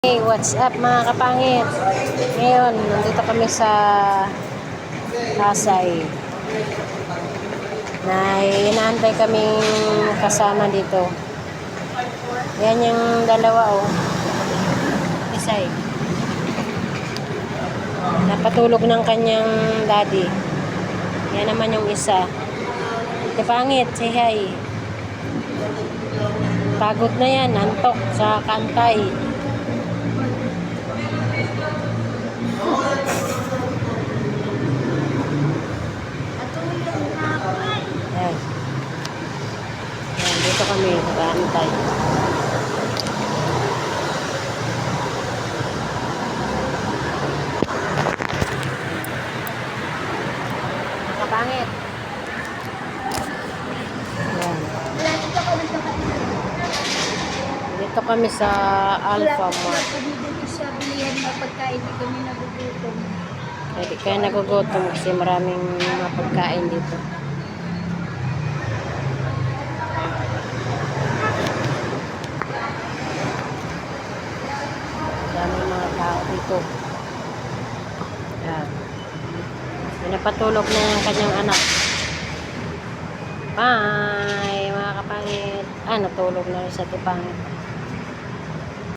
Hey, what's up mga kapangit? Ngayon, nandito kami sa Pasay. Na inaantay kaming kasama dito. Yan yung dalawa Isay. Napatulog ng kanyang daddy. Yan naman yung isa. Kapangit, say hi. Pagod na yan, antok sa kantay. Ayan. Ayan, dito kami nag-aantay. Nakapangit. Ayan. Dito kami sa Alpha Mart. Dito sa bilihan na pagkain, di kami nagugutom. Kaya nagugutom kasi maraming mga pagkain dito. Daming mga tao dito. Yan. Pinapatulog na yung kanyang anak. Bye! Mga kapangit. Natulog na rin sa tipangit.